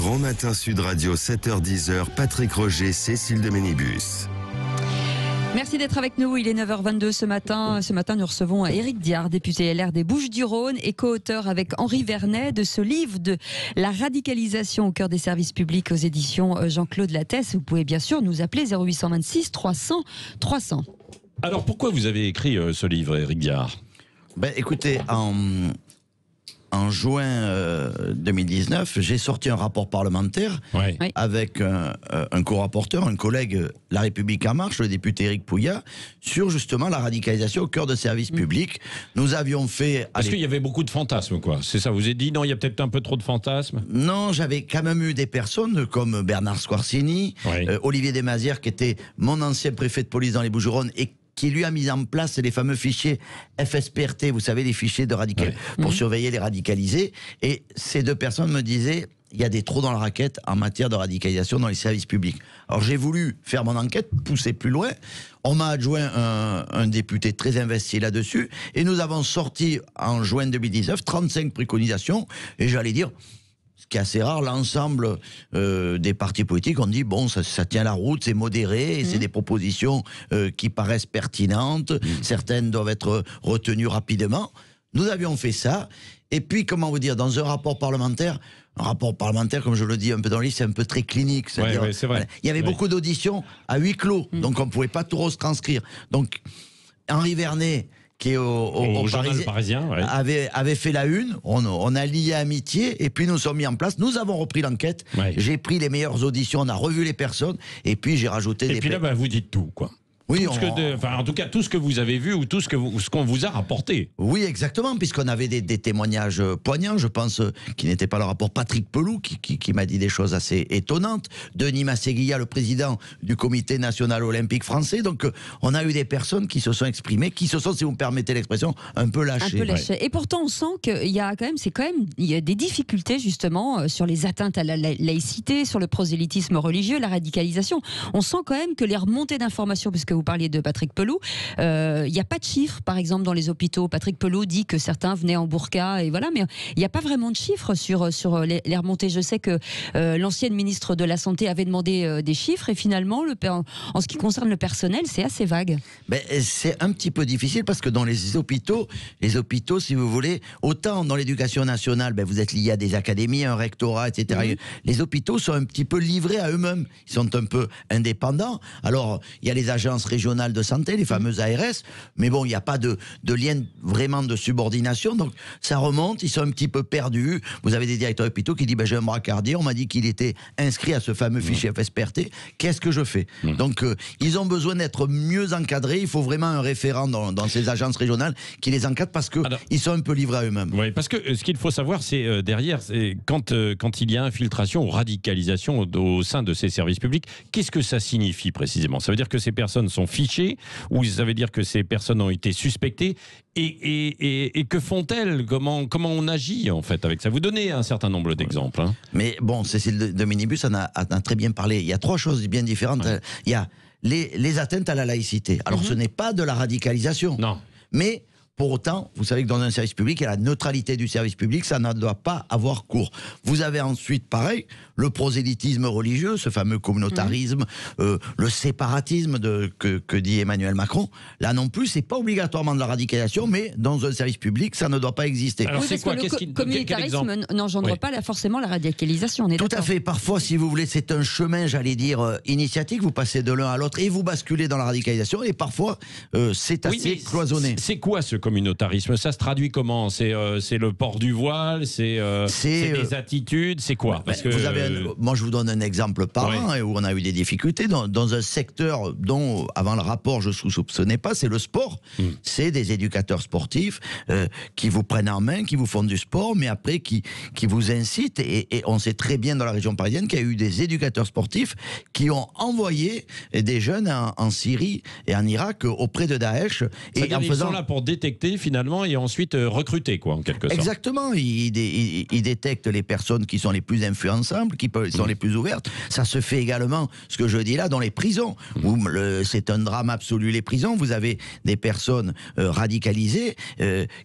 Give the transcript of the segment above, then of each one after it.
Grand Matin Sud Radio, 7h-10h, Patrick Roger, Cécile de Ménibus. Merci d'être avec nous. Il est 9h22 ce matin. Ce matin, nous recevons Éric Diard, député LR des Bouches-du-Rhône et co-auteur avec Henri Vernet de ce livre de la radicalisation au cœur des services publics aux éditions Jean-Claude Lattès. Vous pouvez bien sûr nous appeler 0826 300 300. Alors pourquoi vous avez écrit ce livre, Éric Diard ? Écoutez, en juin 2019, j'ai sorti un rapport parlementaire avec un co-rapporteur, un collègue La République En Marche, le député Éric Pouillat, sur justement la radicalisation au cœur de services publics. Nous avions fait... Parce qu'il y avait beaucoup de fantasmes, quoi. C'est ça, vous avez dit, non, il y a peut-être un peu trop de fantasmes ? Non, j'avais quand même eu des personnes comme Bernard Squarcini, Olivier Desmazières, qui était mon ancien préfet de police dans les Bouches-du-Rhône et qui lui a mis en place les fameux fichiers FSPRT, vous savez, les fichiers de pour surveiller les radicalisés. Et ces deux personnes me disaient, il y a des trous dans la raquette en matière de radicalisation dans les services publics. Alors j'ai voulu faire mon enquête, pousser plus loin. On m'a adjoint un député très investi là-dessus. Et nous avons sorti en juin 2019 35 préconisations. Et j'allais dire... ce qui est assez rare, l'ensemble des partis politiques ont dit bon, ça tient la route, c'est modéré, et c'est des propositions qui paraissent pertinentes, certaines doivent être retenues rapidement. Nous avions fait ça, et puis, comment vous dire, dans un rapport parlementaire, comme je le dis un peu dans le livre, c'est un peu très clinique. C'est vrai. Voilà, il y avait beaucoup d'auditions à huis clos, donc on ne pouvait pas tout retranscrire. Donc, Henri Vernet, qui est au Parisien, avait fait la une, on a lié amitié, et puis nous sommes mis en place, nous avons repris l'enquête, j'ai pris les meilleures auditions, on a revu les personnes, et puis j'ai rajouté des... Et puis là, vous dites tout, quoi. Oui, en tout cas, tout ce que vous avez vu ou tout ce qu'on vous a rapporté. Oui, exactement, puisqu'on avait des témoignages poignants, je pense, qui n'étaient pas le rapport Patrick Pelou, qui m'a dit des choses assez étonnantes, Denis Masséguilla, le président du Comité national olympique français. Donc, on a eu des personnes qui se sont exprimées, qui se sont, si vous me permettez l'expression, un peu lâchées. Et pourtant, on sent qu'il y a quand même, il y a des difficultés justement sur les atteintes à la laïcité, sur le prosélytisme religieux, la radicalisation. On sent quand même que les remontées d'informations, parce que vous parliez de Patrick Pelou, il n'y a pas de chiffres, par exemple, dans les hôpitaux. Patrick Pelou dit que certains venaient en burqa, et voilà, mais il n'y a pas vraiment de chiffres sur les remontées. Je sais que l'ancienne ministre de la Santé avait demandé des chiffres, et finalement, en ce qui concerne le personnel, c'est assez vague. C'est un petit peu difficile, parce que dans les hôpitaux, si vous voulez, autant dans l'éducation nationale, vous êtes lié à des académies, un rectorat, etc. Les hôpitaux sont un petit peu livrés à eux-mêmes. Ils sont un peu indépendants. Alors, il y a les agences régionales de santé, les fameuses ARS, mais bon, il n'y a pas de lien vraiment de subordination, donc ça remonte, ils sont un petit peu perdus. Vous avez des directeurs d'hôpitaux qui disent j'ai un bracardier, on m'a dit qu'il était inscrit à ce fameux fichier FSPRT, qu'est-ce que je fais? Donc ils ont besoin d'être mieux encadrés, il faut vraiment un référent dans ces agences régionales qui les encadre, parce qu'ils sont un peu livrés à eux-mêmes. Oui, parce que ce qu'il faut savoir, c'est derrière, quand il y a infiltration ou radicalisation au sein de ces services publics, qu'est-ce que ça signifie précisément? Ça veut dire que ces personnes sont fichées, ou ça veut dire que ces personnes ont été suspectées, et que font-elles? Comment on agit en fait avec ça? Vous donnez un certain nombre d'exemples. Mais bon, Cécile de Ménibus en a très bien parlé. Il y a trois choses bien différentes. Il y a les atteintes à la laïcité. Alors ce n'est pas de la radicalisation. Non. Mais... pour autant, vous savez que dans un service public, il y a la neutralité du service public, ça ne doit pas avoir cours. Vous avez ensuite, pareil, le prosélytisme religieux, ce fameux communautarisme, le séparatisme que dit Emmanuel Macron. Là non plus, c'est pas obligatoirement de la radicalisation, mais dans un service public, ça ne doit pas exister. Alors c'est quoi? Le communautarisme n'engendre pas forcément la radicalisation. Tout à fait. Parfois, si vous voulez, c'est un chemin, j'allais dire, initiatique. Vous passez de l'un à l'autre et vous basculez dans la radicalisation. Et parfois, c'est assez cloisonné. C'est quoi ce communautarisme? Ça se traduit comment? C'est le port du voile, c'est des attitudes, c'est quoi? Parce que moi je vous donne un exemple parlant où on a eu des difficultés dans un secteur dont avant le rapport je ne soupçonnais pas, c'est le sport. C'est des éducateurs sportifs qui vous prennent en main, qui vous font du sport, mais après qui vous incitent, et on sait très bien dans la région parisienne qu'il y a eu des éducateurs sportifs qui ont envoyé des jeunes en Syrie et en Irak auprès de Daesh, et en faisant... Ils sont là pour détecter détecter finalement et ensuite recruter, quoi, en quelque sorte. Exactement, il détecte les personnes qui sont les plus influençables, sont les plus ouvertes. Ça se fait également, ce que je dis là, dans les prisons, où c'est un drame absolu. Les prisons, vous avez des personnes radicalisées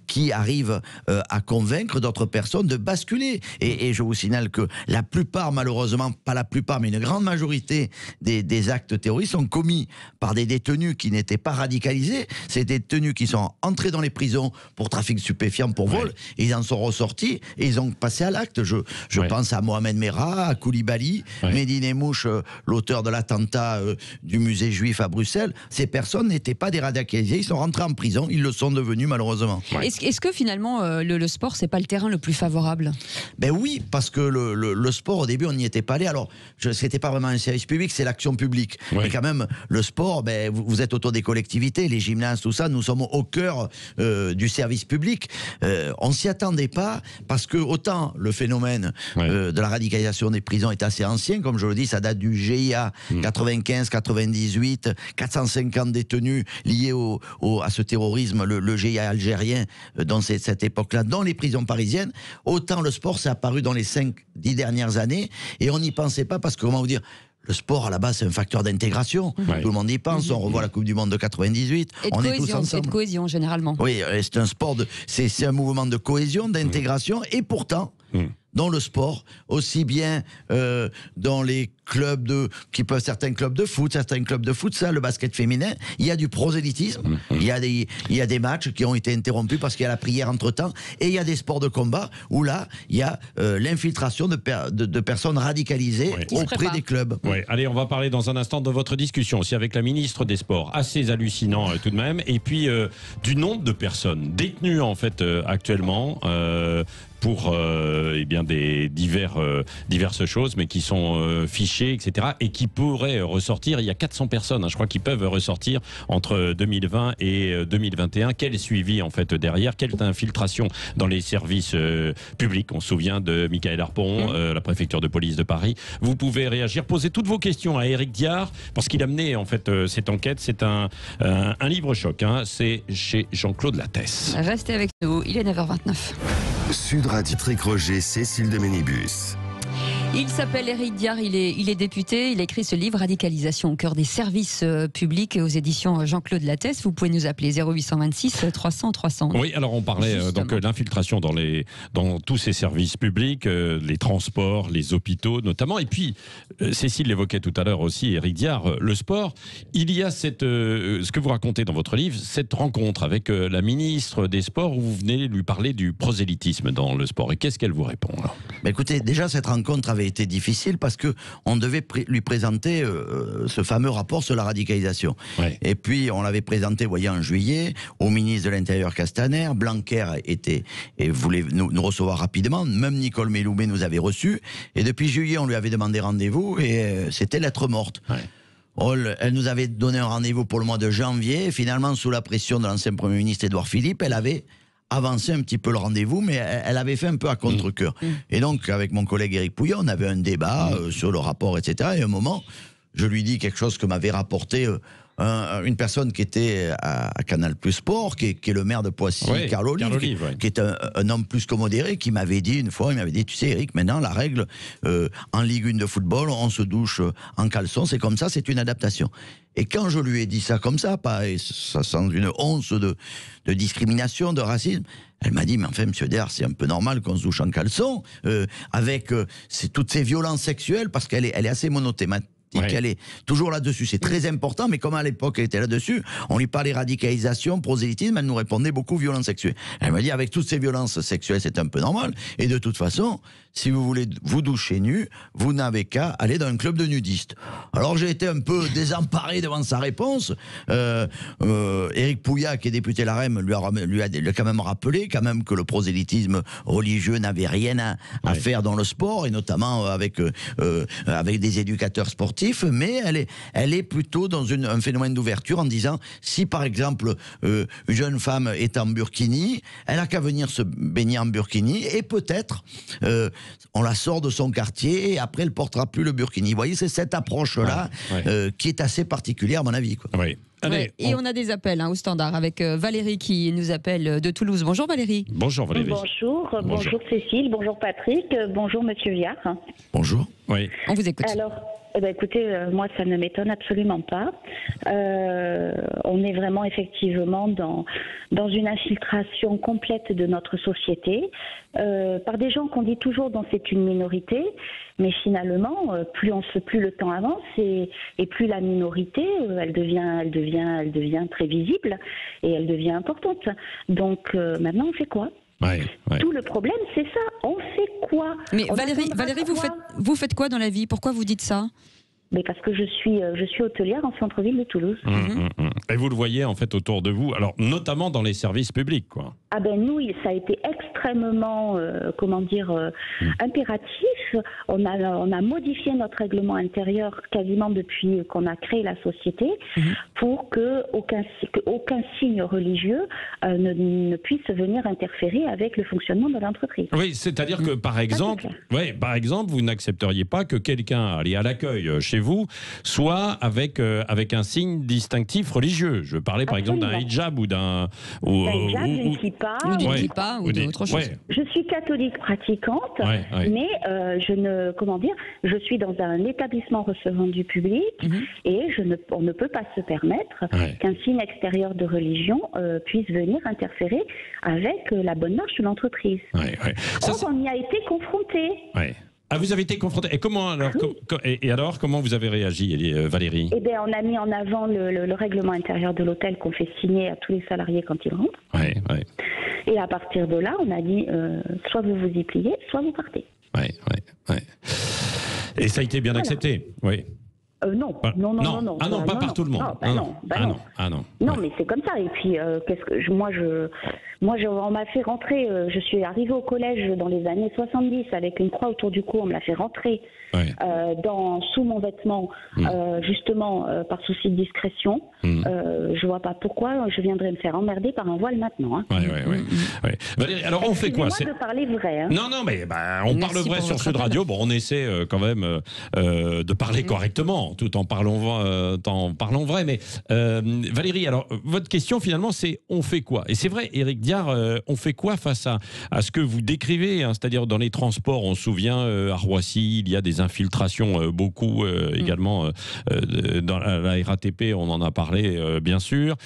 qui arrivent à convaincre d'autres personnes de basculer. Et je vous signale que la plupart, malheureusement, pas la plupart, mais une grande majorité des actes terroristes sont commis par des détenus qui n'étaient pas radicalisés. C'est des détenus qui sont entrés dans les prisons pour trafic de stupéfiants, pour vol, et ils en sont ressortis et ils ont passé à l'acte. Je pense à Mohamed Merah, à Koulibaly, Medine Mouche, l'auteur de l'attentat du musée juif à Bruxelles. Ces personnes n'étaient pas des radicalisés, ils sont rentrés en prison, ils le sont devenus malheureusement. Est-ce que finalement le sport, c'est pas le terrain le plus favorable? Ben oui, parce que le sport, au début, on n'y était pas allé. Alors, c'était pas vraiment un service public, c'est l'action publique. Mais quand même, le sport, ben, vous êtes autour des collectivités, les gymnases, tout ça, nous sommes au cœur du service public. On s'y attendait pas, parce que autant le phénomène de la radicalisation des prisons est assez ancien, comme je le dis, ça date du GIA 95-98, 450 détenus liés à ce terrorisme, le GIA algérien, dans cette époque-là, dans les prisons parisiennes. Autant le sport, c'est apparu dans les 5-10 dernières années, et on n'y pensait pas, parce que, comment vous dire, le sport, à la base, c'est un facteur d'intégration. Tout le monde y pense. On revoit la Coupe du Monde de 98. On est tous ensemble. Et de cohésion, généralement. Oui, c'est un sport, c'est un mouvement de cohésion, d'intégration. Et pourtant, dans le sport, aussi bien dans les clubs certains clubs de foot, certains clubs de futsal, le basket féminin, il y a du prosélytisme, il y a des matchs qui ont été interrompus parce qu'il y a la prière entre-temps, et il y a des sports de combat où là, il y a l'infiltration de personnes radicalisées auprès des clubs. Allez, on va parler dans un instant de votre discussion aussi avec la ministre des Sports, assez hallucinant tout de même, et puis du nombre de personnes détenues en fait actuellement pour des diverses choses, mais qui sont fichées, etc., et qui pourraient ressortir. Il y a 400 personnes, je crois, qui peuvent ressortir entre 2020 et 2021. Quel suivi, en fait, derrière? Quelle infiltration dans les services publics? On se souvient de Michael Harpon, la préfecture de police de Paris. Vous pouvez réagir, poser toutes vos questions à Éric Diard, parce qu'il a mené, en fait, cette enquête. C'est un livre choc. C'est chez Jean-Claude Lattès. Restez avec nous, il est 9h29. Sud Radio, Patrick Roger, Cécile de Ménibus. Il s'appelle Éric Diard, il est député, il a écrit ce livre Radicalisation au cœur des services publics aux éditions Jean-Claude Lattès. Vous pouvez nous appeler 0826 300 300. Oui, alors on parlait donc l'infiltration dans tous ces services publics, les transports, les hôpitaux notamment, et puis Cécile l'évoquait tout à l'heure aussi, Éric Diard, le sport. Il y a ce que vous racontez dans votre livre, cette rencontre avec la ministre des Sports où vous venez lui parler du prosélytisme dans le sport. Et qu'est-ce qu'elle vous répond alors? Écoutez, déjà cette rencontre avait été difficile parce que on devait lui présenter ce fameux rapport sur la radicalisation. Et puis on l'avait présenté, vous voyez, en juillet au ministre de l'Intérieur Castaner. Blanquer voulait nous recevoir rapidement. Même Nicole Belloubet nous avait reçus. Et depuis juillet, on lui avait demandé rendez-vous et c'était lettre morte. Elle nous avait donné un rendez-vous pour le mois de janvier. Et finalement, sous la pression de l'ancien Premier ministre Édouard Philippe, elle avait avancé un petit peu le rendez-vous, mais elle avait fait un peu à contre-cœur. Et donc, avec mon collègue Éric Pouillat, on avait un débat sur le rapport, etc. Et à un moment, je lui dis quelque chose que m'avait rapporté une personne qui était à Canal Plus Sport, qui est le maire de Poissy, Carl Olive, qui est un homme plus que modéré, qui m'avait dit une fois, tu sais Eric, maintenant la règle en Ligue 1 de football, on se douche en caleçon, c'est comme ça, c'est une adaptation. Et quand je lui ai dit ça comme ça, ça sans une once de discrimination, de racisme, elle m'a dit, mais enfin, monsieur Der, c'est un peu normal qu'on se douche en caleçon, avec toutes ces violences sexuelles, parce qu'elle est assez monothématique. Elle est toujours là-dessus, c'est très important, mais comme à l'époque elle était là-dessus, on lui parlait radicalisation, prosélytisme, elle nous répondait beaucoup violence sexuelle. Elle m'a dit, avec toutes ces violences sexuelles, c'est un peu normal, et de toute façon, si vous voulez vous doucher nu, vous n'avez qu'à aller dans un club de nudistes. Alors j'ai été un peu désemparé devant sa réponse. Éric Pouillat, qui est député LaREM, lui a quand même rappelé que le prosélytisme religieux n'avait rien à faire dans le sport, et notamment avec des éducateurs sportifs, mais elle est plutôt dans un phénomène d'ouverture en disant, si par exemple une jeune femme est en burkini, elle n'a qu'à venir se baigner en burkini, et peut-être on la sort de son quartier et après elle portera plus le burkini. Vous voyez, c'est cette approche-là qui est assez particulière à mon avis, quoi. Oui. Allez, Et on a des appels au standard avec Valérie qui nous appelle de Toulouse. Bonjour Valérie. Bonjour Valérie. Bonjour Cécile, bonjour Patrick, bonjour Monsieur Viard. Bonjour. Oui. On vous écoute. Alors, écoutez, moi ça ne m'étonne absolument pas. On est vraiment effectivement dans une infiltration complète de notre société par des gens qu'on dit toujours dont c'est une minorité, mais finalement plus le temps avance et plus la minorité elle devient très visible et elle devient importante. Donc maintenant on fait quoi? Ouais. Tout le problème, c'est ça. On fait quoi? Mais Valérie, vous faites quoi dans la vie? Pourquoi vous dites ça? Mais parce que je suis hôtelière en centre-ville de Toulouse. Et vous le voyez en fait autour de vous, alors notamment dans les services publics, quoi. Ah ben nous, ça a été extrêmement, impératif. On a modifié notre règlement intérieur quasiment depuis qu'on a créé la société pour que aucun signe religieux ne puisse venir interférer avec le fonctionnement de l'entreprise. Oui, c'est-à-dire que par exemple, vous n'accepteriez pas que quelqu'un allé à l'accueil chez vous soit avec un signe distinctif religieux. Je parlais par exemple d'un hijab ou d'un ou d'une kippa ou d'autre chose. Ouais. Je suis catholique pratiquante, mais je suis dans un établissement recevant du public et on ne peut pas se permettre qu'un signe extérieur de religion puisse venir interférer avec la bonne marche de l'entreprise. On y a été confrontés. Ah, vous avez été confronté. Et comment alors, comment vous avez réagi, Valérie? Eh bien, on a mis en avant le règlement intérieur de l'hôtel qu'on fait signer à tous les salariés quand ils rentrent. Et à partir de là, on a dit soit vous vous y pliez, soit vous partez. Et ça a été bien accepté. Oui. Non. Ah non, pas par tout le monde. Non, mais c'est comme ça. Et puis, on m'a fait rentrer. Je suis arrivée au collège dans les années 70 avec une croix autour du cou. On me l'a fait rentrer sous mon vêtement, justement par souci de discrétion. Je vois pas pourquoi je viendrais me faire emmerder par un voile maintenant. Valérie, alors on fait quoi? Excusez-moi de parler vrai. Non, mais on parle vrai sur Sud Radio. Bon, on essaie quand même de parler correctement, tout en parlant vrai. Mais Valérie, alors votre question finalement, c'est on fait quoi? Et c'est vrai, Éric Diard, on fait quoi face à ce que vous décrivez, c'est-à-dire dans les transports, on se souvient à Roissy, il y a des infiltrations beaucoup également dans la RATP, on en a parlé bien sûr.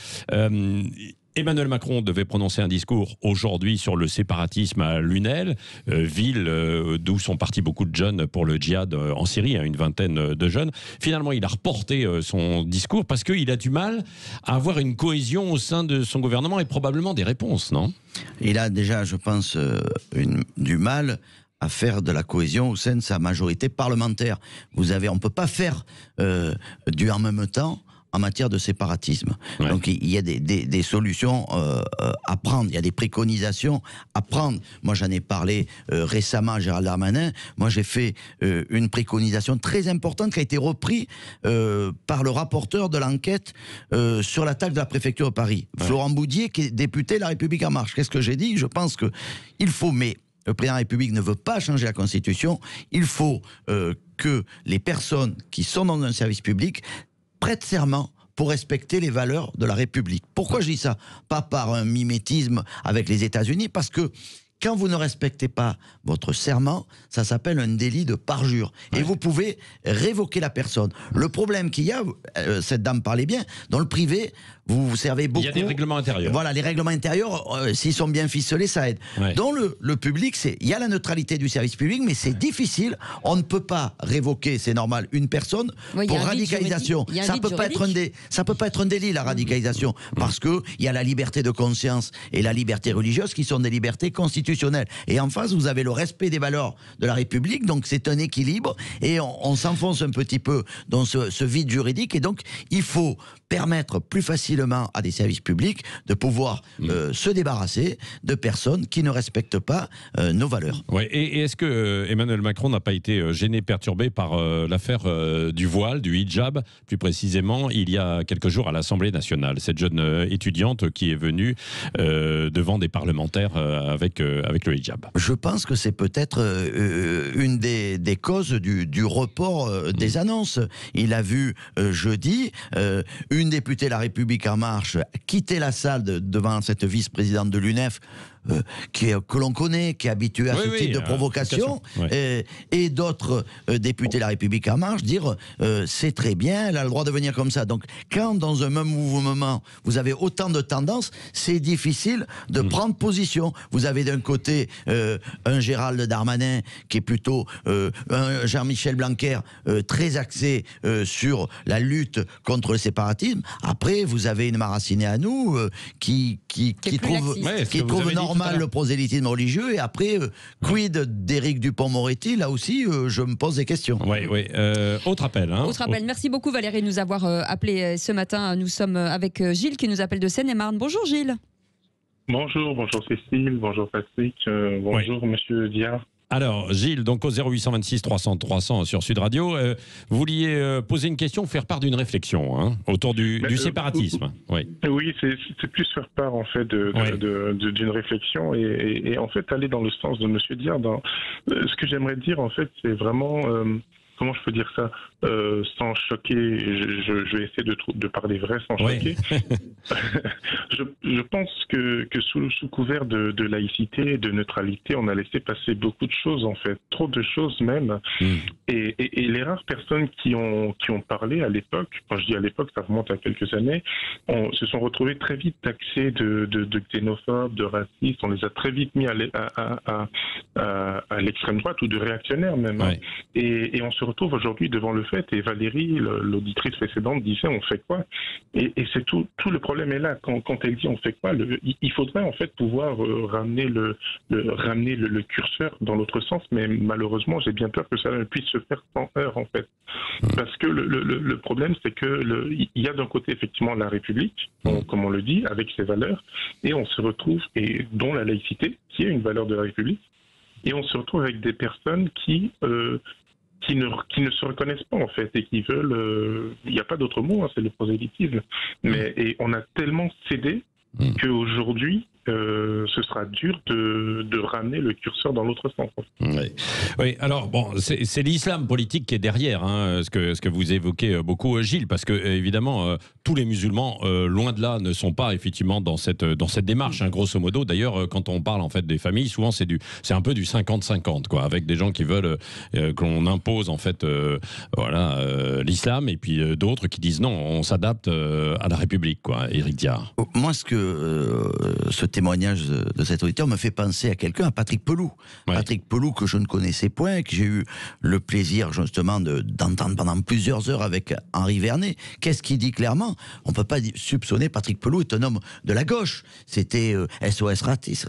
Emmanuel Macron devait prononcer un discours aujourd'hui sur le séparatisme à Lunel, ville d'où sont partis beaucoup de jeunes pour le djihad en Syrie, une vingtaine de jeunes. Finalement, il a reporté son discours parce qu'il a du mal à avoir une cohésion au sein de son gouvernement et probablement des réponses, non? Il a déjà, je pense, du mal à faire de la cohésion au sein de sa majorité parlementaire. On peut pas faire du en même temps en matière de séparatisme. Donc il y a des solutions à prendre, il y a des préconisations à prendre. Moi j'en ai parlé récemment à Gérald Darmanin. Moi j'ai fait une préconisation très importante qui a été reprise par le rapporteur de l'enquête sur la taxe de la préfecture de Paris, Florent Boudier, qui est député de La République En Marche. Qu'est-ce que j'ai dit? Je pense qu'il faut, mais le président de la République ne veut pas changer la Constitution, il faut que les personnes qui sont dans un service public prêtent serment pour respecter les valeurs de la République. Pourquoi je dis ça? Pas par un mimétisme avec les États-Unis, parce que quand vous ne respectez pas votre serment, ça s'appelle un délit de parjure. Et vous pouvez révoquer la personne. Le problème qu'il y a, cette dame parlait bien, dans le privé, vous vous servez beaucoup. Il y a des règlements intérieurs. Voilà, les règlements intérieurs, s'ils sont bien ficelés, ça aide. Dans le public, il y a la neutralité du service public, mais c'est difficile. On ne peut pas révoquer, c'est normal, une personne pour radicalisation. Ça peut pas être un délit, la radicalisation, parce que il y a la liberté de conscience et la liberté religieuse qui sont des libertés constitutionnelles. Et en face, vous avez le respect des valeurs de la République, donc c'est un équilibre, et on s'enfonce un petit peu dans ce vide juridique, et donc il faut permettre plus facilement à des services publics de pouvoir se débarrasser de personnes qui ne respectent pas nos valeurs. Ouais, et est-ce que Emmanuel Macron n'a pas été gêné, perturbé par l'affaire du voile, du hijab, plus précisément, il y a quelques jours à l'Assemblée nationale, cette jeune étudiante qui est venue devant des parlementaires avec le hijab. Je pense que c'est peut-être une des causes du report des annonces. Il a vu jeudi une députée de La République En Marche quitter la salle devant cette vice-présidente de l'UNEF, que l'on connaît, qui est habitué à ce type de provocation, et d'autres députés de La République En Marche dire c'est très bien, elle a le droit de venir comme ça. Donc quand dans un même mouvement vous avez autant de tendances, c'est difficile de prendre position. Vous avez d'un côté un Gérald Darmanin qui est plutôt un Jean-Michel Blanquer très axé sur la lutte contre le séparatisme. Après vous avez une Mara Cineanu qui trouve normal le prosélytisme religieux, et après quid d'Éric Dupond-Moretti, là aussi je me pose des questions. Oui. Autre appel. Autre appel. Merci beaucoup Valérie de nous avoir appelé ce matin. Nous sommes avec Gilles qui nous appelle de Seine-et-Marne. Bonjour Gilles. Bonjour Cécile, bonjour Patrick, bonjour Monsieur Diard. Alors, Gilles, donc au 0826 300 300 sur Sud Radio, vous vouliez poser une question, faire part d'une réflexion autour du séparatisme. Oui, c'est plus faire part en fait d'une réflexion et en fait aller dans le sens de Monsieur Diard. Ce que j'aimerais dire en fait, c'est vraiment comment je peux dire ça sans choquer. Je vais essayer de parler vrai sans choquer. Je pense que sous couvert de laïcité et de neutralité, on a laissé passer beaucoup de choses en fait, trop de choses même. Et les rares personnes qui ont parlé à l'époque, quand je dis à l'époque, ça remonte à quelques années, se sont retrouvés très vite taxés de xénophobes, de racistes. On les a très vite mis à l'extrême droite ou de réactionnaires même. Et on se retrouve aujourd'hui devant le fait, et Valérie, l'auditrice précédente, disait on fait quoi, et c'est tout le problème est là. Quand elle dit on fait quoi, il faudrait en fait pouvoir ramener le curseur dans l'autre sens, mais malheureusement j'ai bien peur que ça ne puisse se faire sans heurts en fait, parce que le problème c'est que il y a d'un côté effectivement la République, comme on le dit, avec ses valeurs, et on se retrouve, et dont la laïcité qui est une valeur de la République, et on se retrouve avec des personnes qui ne se reconnaissent pas en fait, et qui veulent, il n'y a pas d'autre mot, c'est le prosélytisme, et on a tellement cédé qu'aujourd'hui ce sera dur de ramener le curseur dans l'autre sens. Oui, alors bon, c'est l'islam politique qui est derrière, ce que vous évoquez beaucoup, Gilles, parce que évidemment tous les musulmans, loin de là, ne sont pas effectivement dans cette démarche, grosso modo. D'ailleurs, quand on parle en fait des familles, souvent c'est un peu du 50-50, quoi, avec des gens qui veulent qu'on impose en fait, l'islam, et puis d'autres qui disent non, on s'adapte à la République, quoi. Éric Diard. Moi, ce témoignage de cet auditeur me fait penser à quelqu'un, à Patrick Pelloux. Patrick Pelloux, que je ne connaissais point, que j'ai eu le plaisir justement d'entendre pendant plusieurs heures avec Henri Vernet. Qu'est-ce qu'il dit clairement? On ne peut pas soupçonner Patrick Pelloux est un homme de la gauche. C'était SOS Racisme.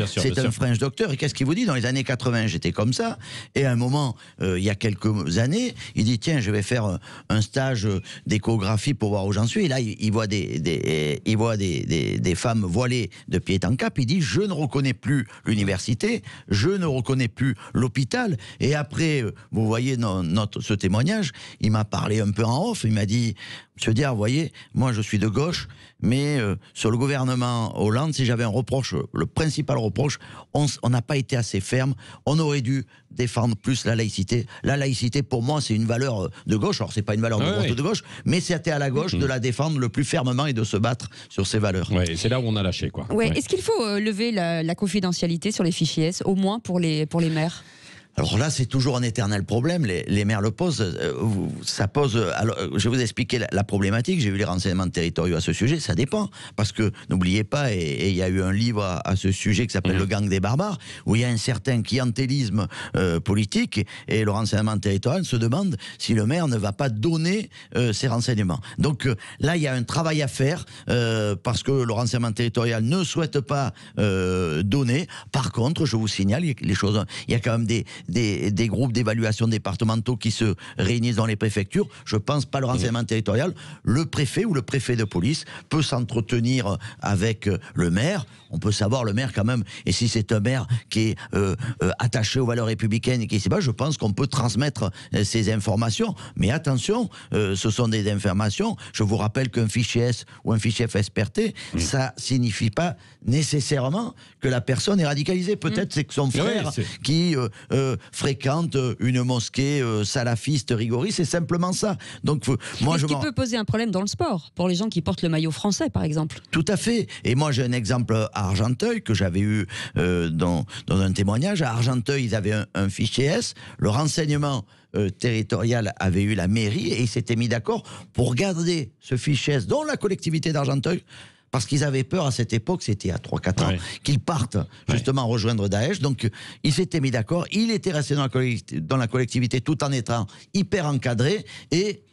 C'est un French docteur. Et qu'est-ce qu'il vous dit? Dans les années 80, j'étais comme ça. Et à un moment, il y a quelques années, il dit tiens, je vais faire un stage d'échographie pour voir où j'en suis. Et là, il voit des femmes voilées de pied en cap. Il dit je ne reconnais plus l'université, je ne reconnais plus l'hôpital. Et après, vous voyez ce témoignage, il m'a parlé un peu en off. Il m'a dit Monsieur Diard, vous voyez, moi je suis de gauche, mais sur le gouvernement Hollande, si j'avais un reproche, le principal reproche, on n'a pas été assez ferme, on aurait dû défendre plus la laïcité. La laïcité, pour moi, c'est une valeur de gauche, alors c'est pas une valeur de droite ou de gauche, mais c'était à la gauche de la défendre le plus fermement et de se battre sur ses valeurs. Ouais, c'est là où on a lâché, quoi. Est-ce qu'il faut lever la confidentialité sur les fichiers S, au moins pour les maires? Alors là, c'est toujours un éternel problème. Les maires le posent. Ça pose. Alors, je vais vous expliquer la problématique. J'ai eu les renseignements territoriaux à ce sujet. Ça dépend. Parce que, n'oubliez pas, et il y a eu un livre à ce sujet qui s'appelle Le Gang des barbares, où il y a un certain clientélisme politique, et le renseignement territorial se demande si le maire ne va pas donner ces renseignements. Donc là, il y a un travail à faire, parce que le renseignement territorial ne souhaite pas donner. Par contre, je vous signale, il y a quand même des groupes d'évaluation départementaux qui se réunissent dans les préfectures. Je pense pas le renseignement territorial. Le préfet ou le préfet de police peut s'entretenir avec le maire. On peut savoir le maire quand même. Et si c'est un maire qui est attaché aux valeurs républicaines et qui sait pas, je pense qu'on peut transmettre ces informations. Mais attention, ce sont des informations. Je vous rappelle qu'un fichier S ou un fichier FSPRT, ça signifie pas nécessairement que la personne est radicalisée. Peut-être c'est que son frère qui fréquente une mosquée salafiste rigoriste, c'est simplement ça. Donc moi, ce qui peut poser un problème dans le sport pour les gens qui portent le maillot français, par exemple. Tout à fait. Et moi, j'ai un exemple à Argenteuil que j'avais eu dans un témoignage. À Argenteuil, ils avaient un fichier S. Le renseignement territorial avait eu la mairie et ils s'étaient mis d'accord pour garder ce fichier S dans la collectivité d'Argenteuil. Parce qu'ils avaient peur à cette époque, c'était à 3-4 ans, qu'ils partent justement rejoindre Daesh. Donc ils s'étaient mis d'accord, il était resté dans la collectivité tout en étant hyper encadré et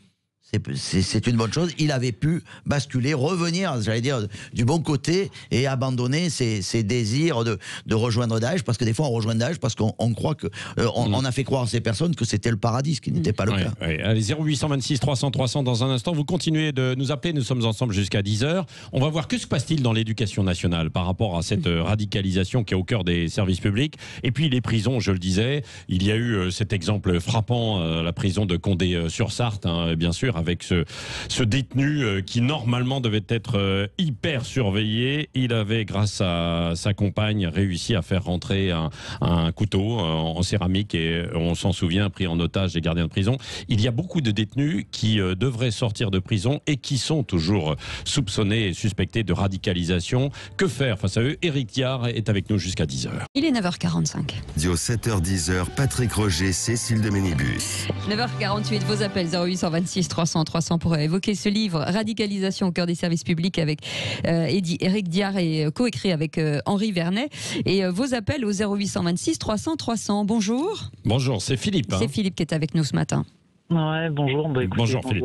c'est une bonne chose. Il avait pu basculer, revenir, j'allais dire, du bon côté et abandonner ses désirs de rejoindre Daesh. Parce que des fois, on rejoint Daesh parce qu'on croit que on a fait croire à ces personnes que c'était le paradis, ce qui n'était pas le cas. Allez, 0826 300 300 dans un instant. Vous continuez de nous appeler. Nous sommes ensemble jusqu'à 10h. On va voir que se passe-t-il dans l'éducation nationale par rapport à cette radicalisation qui est au cœur des services publics. Et puis les prisons, je le disais, il y a eu cet exemple frappant, la prison de Condé-sur-Sarthe, bien sûr, avec ce détenu qui normalement devait être hyper surveillé. Il avait, grâce à sa compagne, réussi à faire rentrer un couteau en céramique et on s'en souvient, pris en otage des gardiens de prison. Il y a beaucoup de détenus qui devraient sortir de prison et qui sont toujours soupçonnés et suspectés de radicalisation. Que faire face à eux? Éric Diard est avec nous jusqu'à 10h. Il est 9h45. Dio 7h-10h, Patrick Roger, Cécile de Ménibus. 9h48, vos appels 0826 300 300 pour évoquer ce livre Radicalisation au cœur des services publics avec Éric Diard et coécrit avec Henri Vernet. Et vos appels au 0826 300 300. Bonjour. Bonjour, c'est Philippe. C'est Philippe qui est avec nous ce matin. Ouais, bonjour. Écoutez, bonjour Philippe.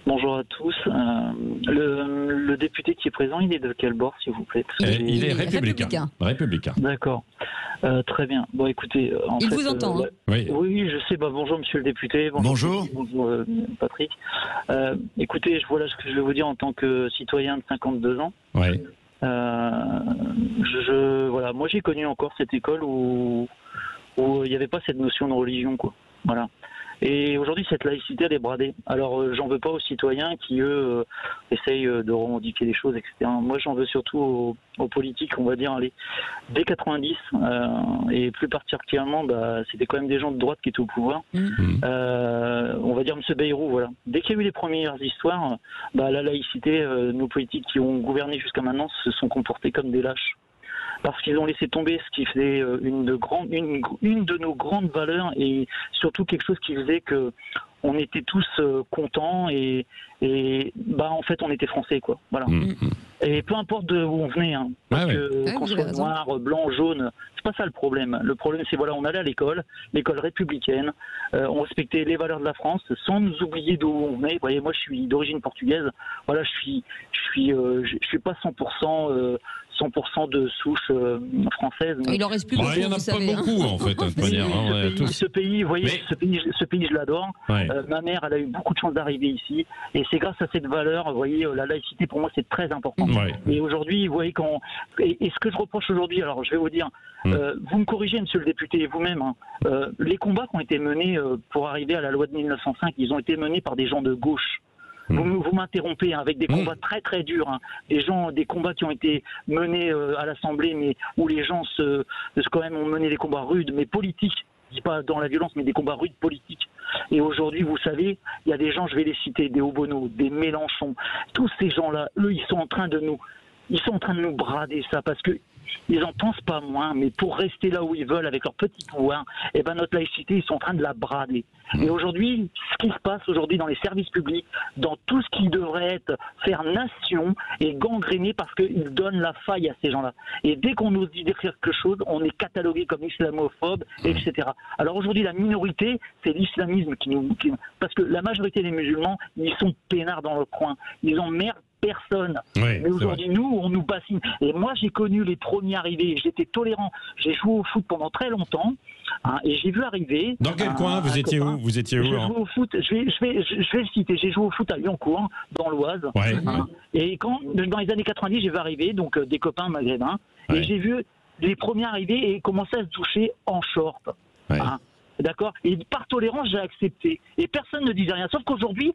Bonjour à tous. Le député qui est présent, il est de quel bord, s'il vous plaît? Il est républicain. D'accord. Très bien. Bon, écoutez, il vous entend. Oui, je sais. Bonjour, monsieur le député. Bonjour. Bonjour, Patrick. Écoutez, voilà ce que je vais vous dire en tant que citoyen de 52 ans. Ouais. Voilà, moi j'ai connu encore cette école où il n'y avait pas cette notion de religion, quoi. Voilà. Et aujourd'hui, cette laïcité, elle est bradée. Alors, j'en veux pas aux citoyens qui, eux, essayent de revendiquer les choses, etc. Moi, j'en veux surtout aux politiques, on va dire, allez, dès 90, et plus particulièrement, c'était quand même des gens de droite qui étaient au pouvoir. On va dire M. Bayrou, voilà. Dès qu'il y a eu les premières histoires, la laïcité, nos politiques qui ont gouverné jusqu'à maintenant se sont comportés comme des lâches. Parce qu'ils ont laissé tomber ce qui faisait une de nos grandes valeurs et surtout quelque chose qui faisait que on était tous contents et en fait on était français, quoi. Voilà. Et peu importe d'où on venait, qu'on soit noir, blanc, jaune, c'est pas ça le problème. Le problème c'est on allait à l'école républicaine, on respectait les valeurs de la France sans nous oublier d'où on venait. Vous voyez, moi je suis d'origine portugaise. Voilà, je suis pas 100% de souche française. Mais... Il en reste plus beaucoup. Il y en a pas beaucoup en fait. Ce pays, vous voyez, ce pays je l'adore. Ouais. Ma mère, elle a eu beaucoup de chance d'arriver ici, et c'est grâce à cette valeur, vous voyez, la laïcité pour moi c'est très important. Ouais. Et aujourd'hui, vous voyez, et ce que je reproche aujourd'hui, alors je vais vous dire, vous me corrigez, monsieur le député, vous-même, les combats qui ont été menés pour arriver à la loi de 1905, ils ont été menés par des gens de gauche. Vous m'interrompez avec des combats très très durs, des combats qui ont été menés à l'Assemblée, mais où les gens quand même ont mené des combats rudes, mais politiques. Je dis pas dans la violence, mais des combats rudes politiques. Et aujourd'hui, vous savez, il y a des gens, je vais les citer, des Obono, des Mélenchon, tous ces gens-là, eux, ils sont en train de nous brader ça, parce que ils en pensent pas moins, mais pour rester là où ils veulent avec leur petit pouvoir, notre laïcité, ils sont en train de la brader. Et aujourd'hui, ce qui se passe aujourd'hui dans les services publics, dans tout ce qui devrait faire nation, est gangréné parce qu'ils donnent la faille à ces gens-là. Et dès qu'on ose dire quelque chose, on est catalogué comme islamophobe, etc. Alors aujourd'hui, la minorité, c'est l'islamisme parce que la majorité des musulmans, ils sont peinards dans leur coin. Ils emmerdent personne. Oui, mais aujourd'hui, nous, on nous bassine. Et moi, j'ai connu les premiers arrivés. J'étais tolérant. J'ai joué au foot pendant très longtemps. Et j'ai vu arriver. Dans quel coin vous étiez où? Vous étiez où? Je jouais au foot. Je vais le citer. J'ai joué au foot à Lyoncourt, dans l'Oise. Ouais. Et quand, dans les années 90, j'ai vu arriver donc des copains maghrébins. Ouais. Et j'ai vu les premiers arriver et commencer à se doucher en short. Ouais. D'accord. Et par tolérance, j'ai accepté. Et personne ne disait rien. Sauf qu'aujourd'hui,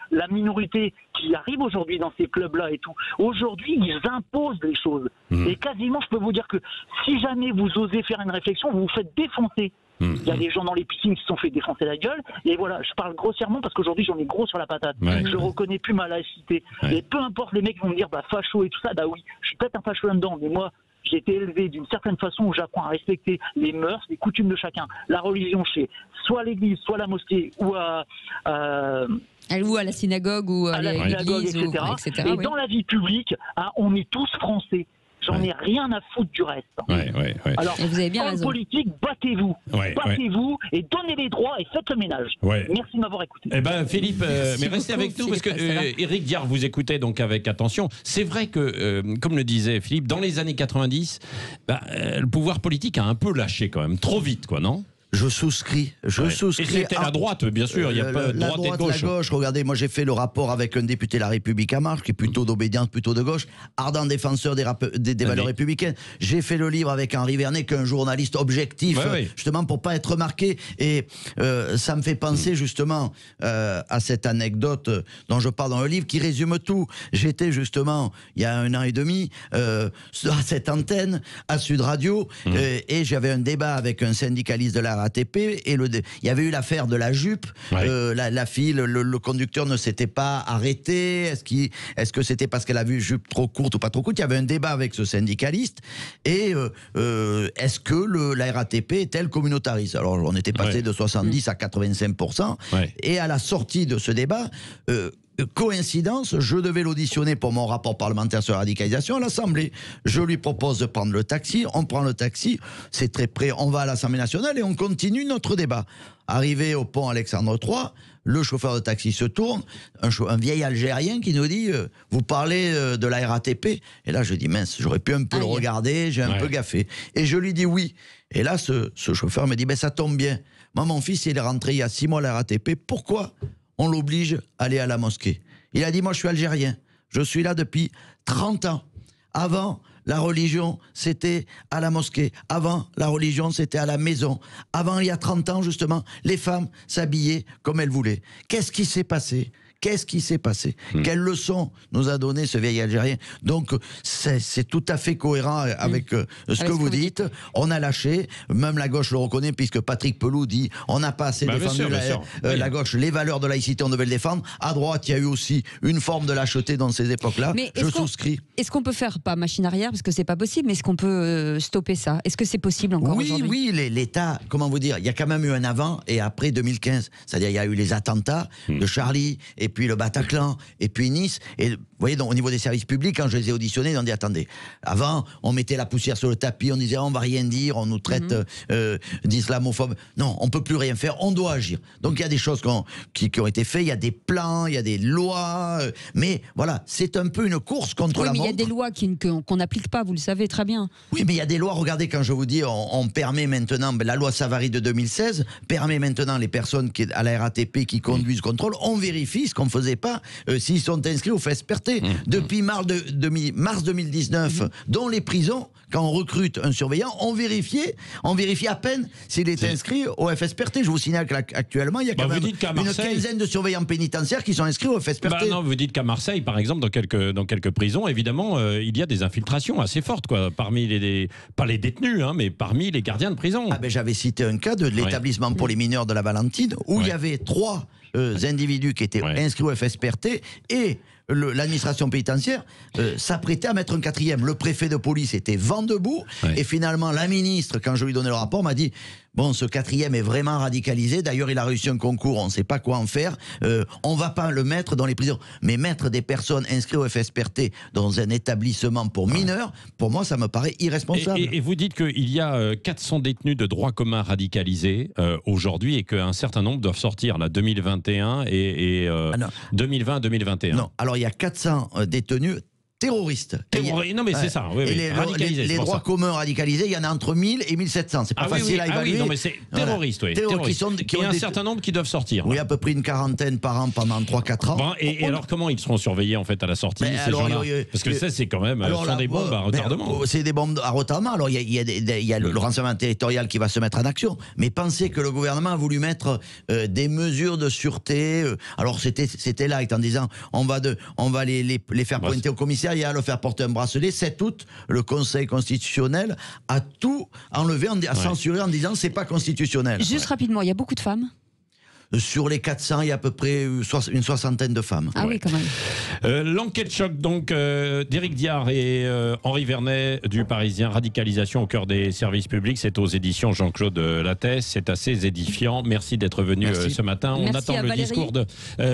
la minorité qui arrive aujourd'hui dans ces clubs-là et tout, aujourd'hui, ils imposent les choses. Et quasiment, je peux vous dire que si jamais vous osez faire une réflexion, vous vous faites défoncer. Il y a des gens dans les piscines qui se sont fait défoncer la gueule. Et voilà, je parle grossièrement parce qu'aujourd'hui, j'en ai gros sur la patate. Ouais. Je reconnais plus ma laïcité. Ouais. Et peu importe, les mecs vont me dire, facho et tout ça, oui, je suis peut-être un facho là-dedans, mais moi, j'ai été élevé d'une certaine façon où j'apprends à respecter les mœurs, les coutumes de chacun. La religion, chez soit l'église, soit la mosquée, ou à la synagogue, ou à l'église, etc. Et dans la vie publique, on est tous français. J'en ai rien à foutre du reste. Alors, et vous avez bien raison. En politique, battez-vous. Battez-vous et donnez les droits et faites le ménage. Merci de m'avoir écouté. Eh ben, Philippe, mais restez avec nous parce que Éric Diard vous écoutait donc avec attention. C'est vrai que, comme le disait Philippe, dans les années 90, le pouvoir politique a un peu lâché quand même, trop vite, quoi, non? Je souscris. Et c'était la droite, bien sûr. Il n'y a pas de droite et de gauche. La gauche. Regardez, moi j'ai fait le rapport avec un député de La République En Marche, qui est plutôt d'obédience, plutôt de gauche, ardent défenseur des valeurs républicaines. J'ai fait le livre avec Henri Vernet, qu'un journaliste objectif, justement pour pas être marqué. Et ça me fait penser justement à cette anecdote dont je parle dans le livre, qui résume tout. J'étais justement, il y a 1 an et demi, à cette antenne, à Sud Radio, et j'avais un débat avec un syndicaliste de la RATP, et il y avait eu l'affaire de la jupe, la fille, le conducteur ne s'était pas arrêté, est-ce que c'était parce qu'elle a vu une jupe trop courte ou pas trop courte? Il y avait un débat avec ce syndicaliste, et est-ce que la RATP est-elle communautariste? Alors on était passé de 70 à 85%, et à la sortie de ce débat, coïncidence, je devais l'auditionner pour mon rapport parlementaire sur la radicalisation à l'Assemblée. Je lui propose de prendre le taxi, on prend le taxi, c'est très près, on va à l'Assemblée nationale et on continue notre débat. Arrivé au pont Alexandre III, le chauffeur de taxi se tourne, un vieil Algérien qui nous dit vous parlez de la RATP? Et là je dis mince, j'aurais pu un peu le regarder, j'ai un peu gaffé. Et je lui dis oui. Et là ce chauffeur me dit ça tombe bien. Moi mon fils il est rentré il y a 6 mois à la RATP, pourquoi on l'oblige à aller à la mosquée? Il a dit moi je suis algérien, je suis là depuis 30 ans. Avant, la religion, c'était à la mosquée. Avant, la religion, c'était à la maison. Avant, il y a 30 ans, justement, les femmes s'habillaient comme elles voulaient. Qu'est-ce qui s'est passé ? Qu'est-ce qui s'est passé? Quelle leçon nous a donné ce vieil Algérien? Donc, c'est tout à fait cohérent avec ce que vous dites. On a lâché, même la gauche le reconnaît, puisque Patrick Pelloux dit on n'a pas assez défendu la gauche, les valeurs de laïcité, on devait le défendre. À droite, il y a eu aussi une forme de lâcheté dans ces époques-là. Je souscris. Est-ce qu'on peut faire, pas machine arrière, parce que c'est pas possible, mais est-ce qu'on peut stopper ça? Est-ce que c'est possible encore aujourd'hui? Oui, l'État, comment vous dire, il y a quand même eu un avant et après 2015. C'est-à-dire, il y a eu les attentats de Charlie, et puis le Bataclan, et puis Nice. Et vous voyez, donc, au niveau des services publics, quand je les ai auditionnés, ils ont dit attendez, avant, on mettait la poussière sur le tapis, on disait on va rien dire, on nous traite d'islamophobes. Non, on peut plus rien faire, on doit agir. Donc il y a des choses qui ont été faites, il y a des plans, il y a des lois, mais voilà, c'est un peu une course contre la montre. Oui, mais il y a des lois qu'on n'applique pas, vous le savez très bien. Oui, mais il y a des lois, regardez, quand je vous dis, on permet maintenant, la loi Savary de 2016 permet maintenant les personnes à la RATP qui conduisent contrôle, on vérifie ce qu'on ne faisait pas s'ils sont inscrits au FSPRT. Depuis mars 2019, dans les prisons, quand on recrute un surveillant, on vérifie à peine s'il est inscrit au FSPRT. Je vous signale qu'actuellement, il y a quand même une quinzaine de surveillants pénitentiaires qui sont inscrits au FSPRT. Non, vous dites qu'à Marseille, par exemple, dans quelques prisons, évidemment, il y a des infiltrations assez fortes, quoi, parmi pas les détenus, mais parmi les gardiens de prison. J'avais cité un cas de l'établissement pour les mineurs de la Valentine, où il y avait 3 individus qui étaient inscrits au FSPRT, et l'administration pénitentiaire s'apprêtait à mettre un 4e. Le préfet de police était vent debout, et finalement la ministre, quand je lui donnais le rapport, m'a dit bon, ce 4e est vraiment radicalisé, d'ailleurs il a réussi un concours, on ne sait pas quoi en faire, on ne va pas le mettre dans les prisons, mais mettre des personnes inscrites au FSPRT dans un établissement pour mineurs, pour moi ça me paraît irresponsable. Et vous dites qu'il y a 400 détenus de droit commun radicalisés aujourd'hui, et qu'un certain nombre doivent sortir, là, 2021 et 2020-2021. Non, alors alors il y a 400 détenus terroristes. Non, mais c'est ça. Oui, et les droits communs radicalisés, il y en a entre 1000 et 1700. C'est pas facile à évaluer. Ah oui, non, mais c'est terroristes, oui. Terroristes. Qui ont un certain nombre qui doivent sortir. Oui, à peu près une quarantaine par an pendant 3-4 ans. Bon, et alors, comment ils seront surveillés, en fait, à la sortie, ces gens-là ? Parce que ça, c'est quand même sont des bombes à retardement. C'est des bombes à retardement. Alors, il y a le renseignement territorial qui va se mettre en action. Mais pensez que le gouvernement a voulu mettre des mesures de sûreté. Alors, c'était light en disant on va les faire pointer au commissariat, le faire porter un bracelet. 7 août, le Conseil constitutionnel a tout enlevé, a censuré en disant c'est pas constitutionnel. Juste rapidement, il y a beaucoup de femmes. Sur les 400, il y a à peu près une soixantaine de femmes. Ah oui, quand même. L'enquête choc donc d'Éric Diard et Henri Vernet du Parisien, radicalisation au cœur des services publics. C'est aux éditions Jean-Claude Lattès. C'est assez édifiant. Merci d'être venu ce matin. On attend le discours de.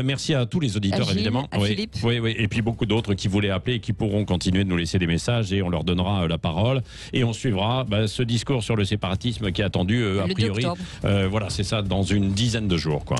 Merci à tous les auditeurs, évidemment. À Philippe. Oui, et puis beaucoup d'autres qui voulaient appeler et qui pourront continuer de nous laisser des messages et on leur donnera la parole. Et on suivra ce discours sur le séparatisme qui est attendu a priori. Voilà, c'est ça, dans une dizaine de jours. Quoi.